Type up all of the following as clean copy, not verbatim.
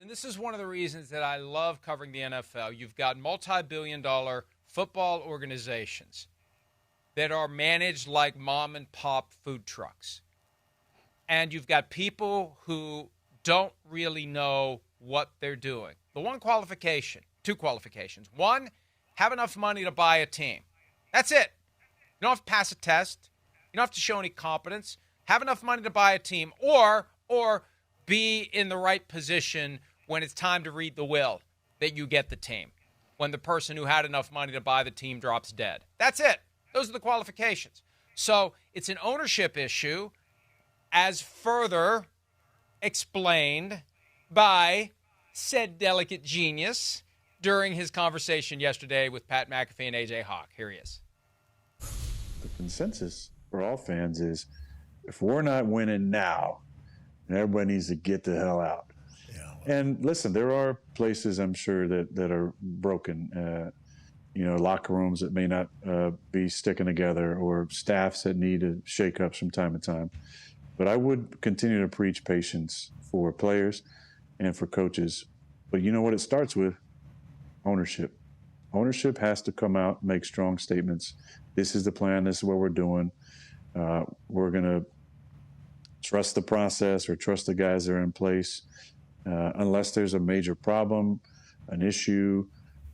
And this is one of the reasons that I love covering the NFL. You've got multi-billion-dollar football organizations that are managed like mom-and-pop food trucks. And you've got people who don't really know what they're doing. Two qualifications. One, have enough money to buy a team. That's it. You don't have to pass a test. You don't have to show any competence. Have enough money to buy a team or be in the right position when it's time to read the will that you get the team. When the person who had enough money to buy the team drops dead. That's it. Those are the qualifications. So it's an ownership issue, as further explained by said delicate genius during his conversation yesterday with Pat McAfee and A.J. Hawk. Here he is. The consensus for all fans is if we're not winning now, then everybody needs to get the hell out. Yeah. And listen, there are places I'm sure that are broken. Locker rooms that may not be sticking together or staffs that need to shake up from time to time. But I would continue to preach patience for players and for coaches. But you know what it starts with? Ownership. Ownership has to come out, make strong statements. This is the plan. This is what we're doing. We're going to trust the process or trust the guys that are in place. Unless there's a major problem, an issue,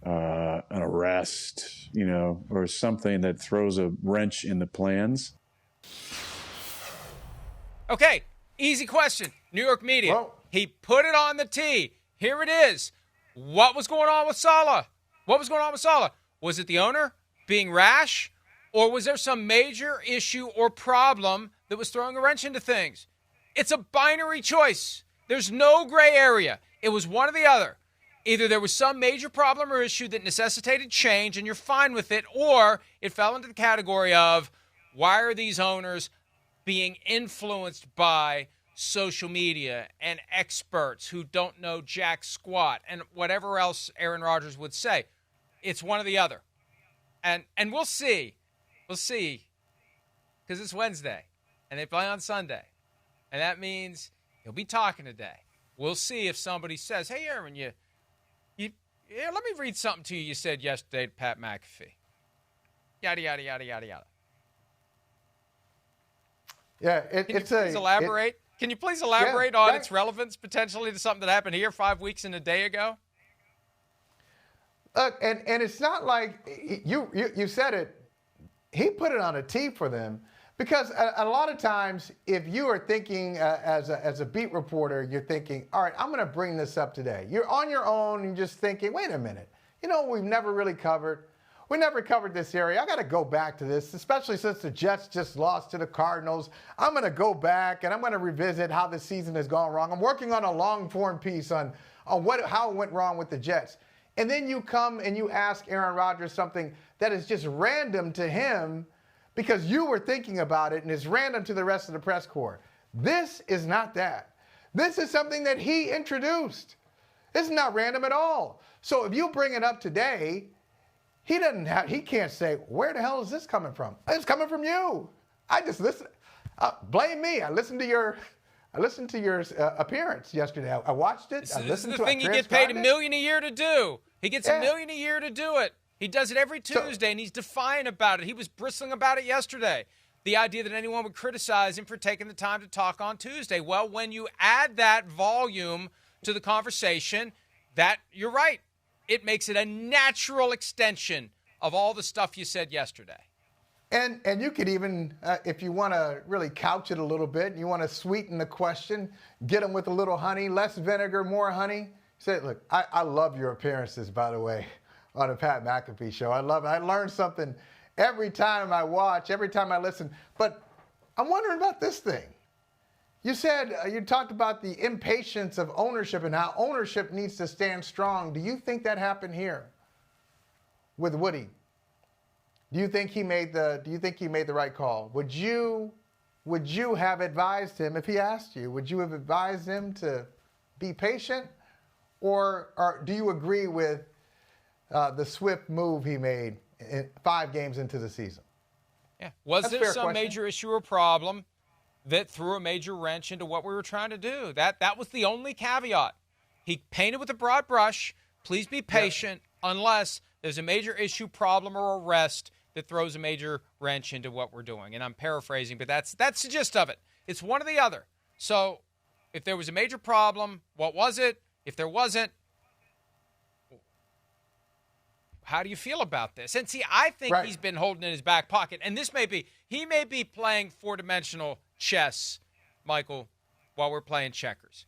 an arrest, or something that throws a wrench in the plans. Okay, easy question. New York media. Whoa. He put it on the tee. Here it is. What was going on with Saleh? Was it the owner being rash? Or was there some major issue or problem that was throwing a wrench into things? It's a binary choice. There's no gray area. It was one or the other. Either there was some major problem or issue that necessitated change and you're fine with it, or it fell into the category of why are these owners being influenced by social media and experts who don't know jack squat and whatever else Aaron Rodgers would say. It's one or the other. And we'll see. We'll see. Because it's Wednesday and they play on Sunday. And that means he'll be talking today. We'll see if somebody says, hey, Aaron, let me read something to you said yesterday to Pat McAfee. Yada, yada, yada, yada, yada. Yeah, Can you please elaborate on its relevance potentially to something that happened here 5 weeks and a day ago? Look, and it's not like you said it. He put it on a tee for them because a lot of times if you are thinking as a beat reporter, you're thinking, all right, I'm going to bring this up today. You're on your own and just thinking, wait a minute. We've never really covered. We never covered this area. I got to go back to this, especially since the Jets just lost to the Cardinals. I'm going to go back and I'm going to revisit how the season has gone wrong. I'm working on a long-form piece on how it went wrong with the Jets. And then you come and you ask Aaron Rodgers something that is just random to him because you were thinking about it and it's random to the rest of the press corps. This is not that. This is something that he introduced. It's not random at all. So if you bring it up today, he can't say, where the hell is this coming from? It's coming from you. I just listen. Blame me. I listened to your appearance yesterday. I watched it. This is the thing he gets paid $1 million a year to do. He gets $1 million a year to do it. He does it every Tuesday, and he's defiant about it. He was bristling about it yesterday. The idea that anyone would criticize him for taking the time to talk on Tuesday. Well, when you add that volume to the conversation, you're right. It makes it a natural extension of all the stuff you said yesterday. And you could even, if you want to really couch it a little bit, you want to sweeten the question, get them with a little honey, less vinegar, more honey. Say, look, I love your appearances, by the way, on the Pat McAfee show. I love it. I learn something every time I watch, every time I listen. But I'm wondering about this thing. You said, you talked about the impatience of ownership and how ownership needs to stand strong. Do you think that happened here with Woody? Do you think he made the right call? Would you have advised him if he asked you? Would you have advised him to be patient, or do you agree with the swift move he made 5 games into the season? Yeah. Was there some major issue or problem that threw a major wrench into what we were trying to do? That was the only caveat. He painted with a broad brush. Please be patient unless there's a major issue, problem, or arrest that throws a major wrench into what we're doing. And I'm paraphrasing, but that's the gist of it. It's one or the other. So if there was a major problem, what was it? If there wasn't, how do you feel about this? And see, I think he's been holding in his back pocket. And he may be playing four-dimensional chess, Michael, while we're playing checkers.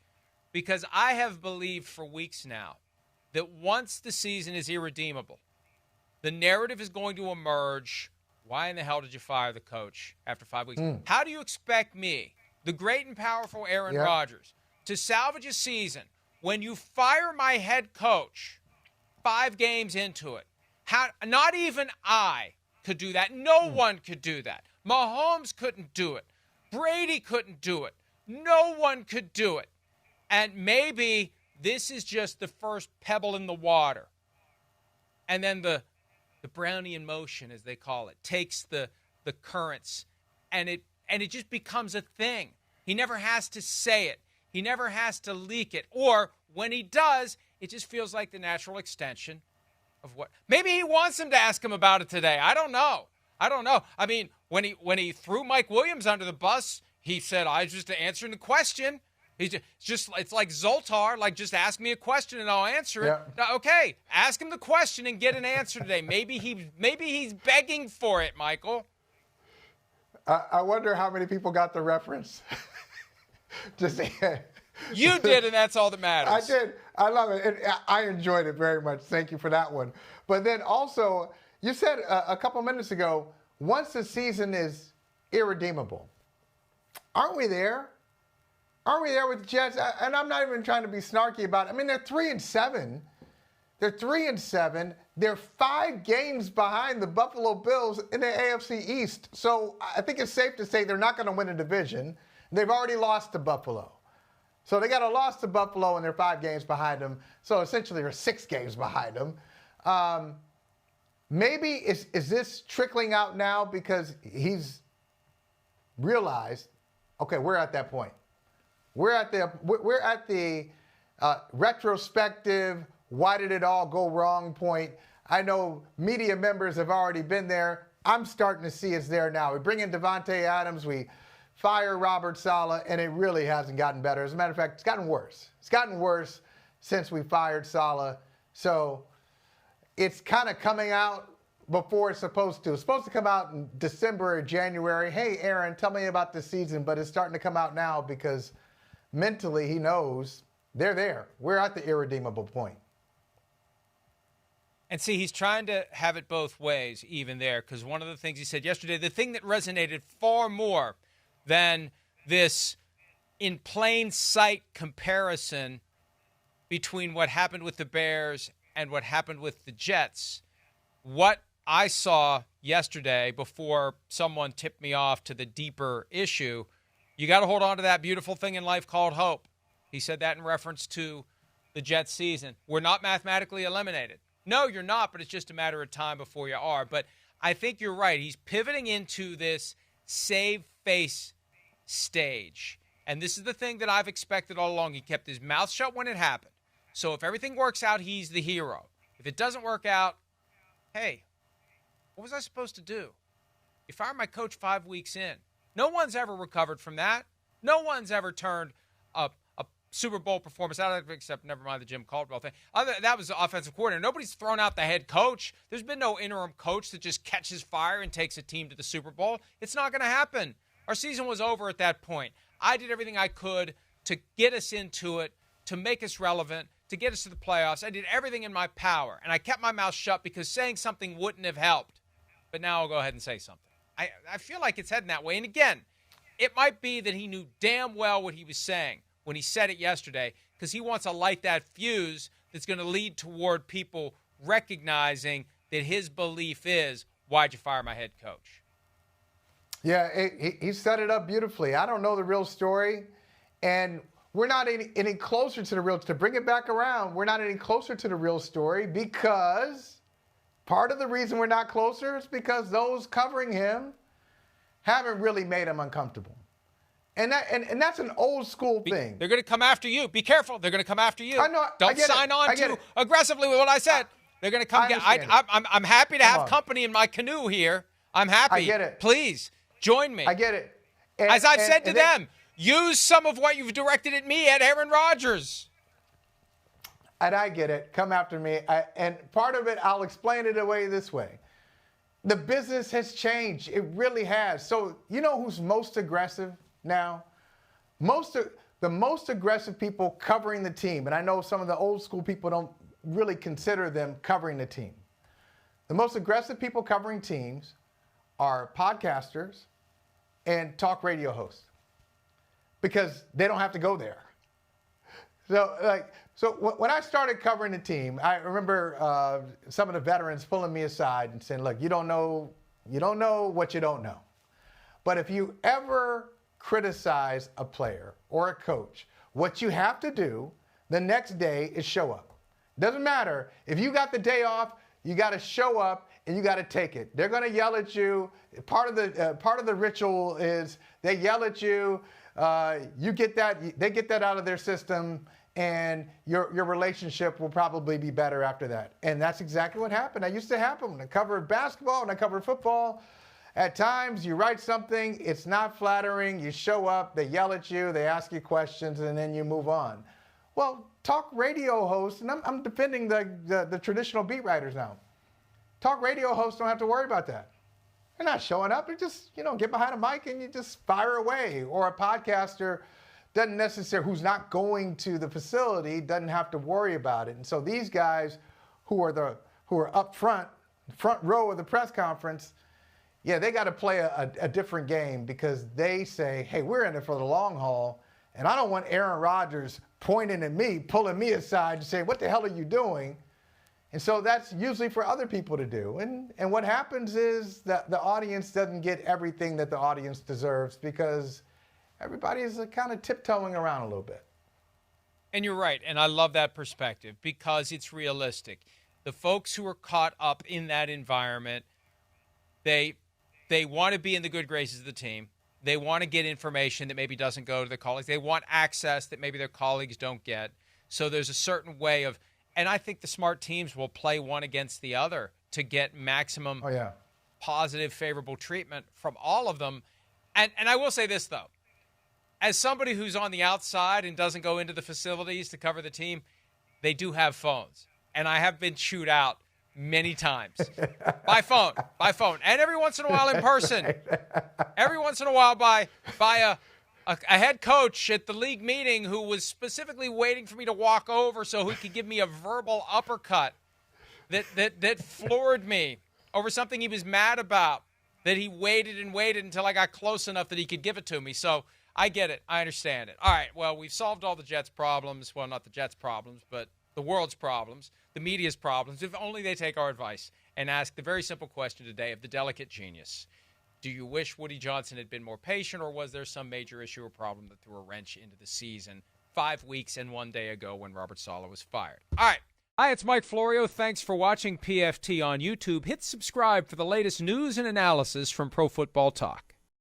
Because I have believed for weeks now that once the season is irredeemable, the narrative is going to emerge. Why in the hell did you fire the coach after 5 weeks? How do you expect me, the great and powerful Aaron Rodgers, to salvage a season when you fire my head coach 5 games into it? Not even I could do that. No one could do that. Mahomes couldn't do it. Brady couldn't do it. No one could do it. And maybe this is just the first pebble in the water. And then the Brownian motion, as they call it, takes the currents, and it just becomes a thing. He never has to say it. He never has to leak it. Or when he does, it just feels like the natural extension of what. Maybe he wants him to ask him about it today. I don't know. I mean, when he threw Mike Williams under the bus, he said, "I was just answering the question." It's like Zoltar, like just ask me a question and I'll answer it. Yeah. Now, okay, ask him the question and get an answer today. Maybe he's begging for it, Michael. I wonder how many people got the reference. You did, and that's all that matters. I did. I love it. And I enjoyed it very much. Thank you for that one. But then also, you said a couple minutes ago, once the season is irredeemable, aren't we there? Aren't we there with the Jets? And I'm not even trying to be snarky about it. I mean, they're 3-7. They're 3-7. They're 5 games behind the Buffalo Bills in the AFC East. So I think it's safe to say they're not going to win a division. They've already lost to Buffalo. So they got a loss to Buffalo, and they're 5 games behind them. So essentially, they're 6 games behind them. Maybe is this trickling out now because he's realized, okay, we're at that point. We're at the retrospective, why did it all go wrong point. I know media members have already been there. I'm starting to see it's there now. We bring in Devontae Adams, we fire Robert Saleh, and it really hasn't gotten better. As a matter of fact, it's gotten worse. It's gotten worse since we fired Saleh. So it's kind of coming out before it's supposed to. It's supposed to come out in December or January. Hey, Aaron, tell me about the season. But it's starting to come out now because mentally he knows they're there. We're at the irredeemable point. And see, he's trying to have it both ways even there, because one of the things he said yesterday, the thing that resonated far more than this in plain sight comparison between what happened with the Bears and what happened with the Jets, what I saw yesterday before someone tipped me off to the deeper issue, you got to hold on to that beautiful thing in life called hope. He said that in reference to the Jets season. We're not mathematically eliminated. No, you're not, but it's just a matter of time before you are. But I think you're right. He's pivoting into this save face stage. And this is the thing that I've expected all along. He kept his mouth shut when it happened. So if everything works out, he's the hero. If it doesn't work out, hey, what was I supposed to do? You fired my coach 5 weeks in. No one's ever recovered from that. No one's ever turned a Super Bowl performance out of it, except never mind the Jim Caldwell thing. That was the offensive coordinator. Nobody's thrown out the head coach. There's been no interim coach that just catches fire and takes a team to the Super Bowl. It's not going to happen. Our season was over at that point. I did everything I could to get us into it, to make us relevant, to get us to the playoffs. I did everything in my power, and I kept my mouth shut because saying something wouldn't have helped. But now I'll go ahead and say something. I feel like it's heading that way. And again, it might be that he knew damn well what he was saying when he said it yesterday, because he wants to light that fuse that's going to lead toward people recognizing that his belief is, why'd you fire my head coach? Yeah, he set it up beautifully. I don't know the real story, and we're not any closer to the real. To bring it back around, we're not any closer to the real story because part of the reason we're not closer is because those covering him haven't really made him uncomfortable. And that's an old school thing. They're going to come after you. Be careful. They're going to come after you. I know. Don't sign on too aggressively with what I said. They're going to come get. I'm happy to have company in my canoe here. I'm happy. I get it. Please join me. I get it. As I've said to them, use some of what you've directed at me at Aaron Rodgers. And I get it. Come after me. And part of it, I'll explain it away this way. The business has changed. It really has. So you know who's most aggressive now? The most aggressive people covering the team, and I know some of the old school people don't really consider them covering the team. The most aggressive people covering teams are podcasters and talk radio hosts because they don't have to go there. So when I started covering the team, I remember some of the veterans pulling me aside and saying, look, you don't know what you don't know. But if you ever criticize a player or a coach, what you have to do the next day is show up. Doesn't matter. If you got the day off, you got to show up and you got to take it. They're going to yell at you. Part of the ritual is they yell at you. You get that. They get that out of their system, and your relationship will probably be better after that. And that's exactly what happened. That used to happen when I covered basketball, when I covered football. At times, you write something, it's not flattering, you show up, they yell at you, they ask you questions, and then you move on. Well, talk radio hosts, and I'm defending the traditional beat writers now. Talk radio hosts don't have to worry about that. They're not showing up. They just, get behind a mic and you just fire away. Or a podcaster doesn't necessarily, who's not going to the facility, doesn't have to worry about it. And so these guys who are up front row of the press conference, yeah, they got to play a different game because they say, hey, we're in it for the long haul, and I don't want Aaron Rodgers pointing at me, pulling me aside and saying, what the hell are you doing? And so that's usually for other people to do. And what happens is that the audience doesn't get everything that the audience deserves because everybody is kind of tiptoeing around a little bit. And you're right, and I love that perspective because it's realistic. The folks who are caught up in that environment, they want to be in the good graces of the team. They want to get information that maybe doesn't go to their colleagues. They want access that maybe their colleagues don't get. So there's a certain way of, and I think the smart teams will play one against the other to get maximum positive, favorable treatment from all of them. And I will say this, though. As somebody who's on the outside and doesn't go into the facilities to cover the team, they do have phones. And I have been chewed out many times by phone, and every once in a while in person, every once in a while by a head coach at the league meeting who was specifically waiting for me to walk over so he could give me a verbal uppercut that floored me over something he was mad about, that he waited until I got close enough that he could give it to me. So I get it. I understand it. All right, well, we've solved all the Jets' problems. Well, not the Jets' problems, but the world's problems, the media's problems, if only they take our advice and ask the very simple question today of the delicate genius. Do you wish Woody Johnson had been more patient, or was there some major issue or problem that threw a wrench into the season 5 weeks and 1 day ago when Robert Saleh was fired? All right. Hi, it's Mike Florio. Thanks for watching PFT on YouTube. Hit subscribe for the latest news and analysis from Pro Football Talk.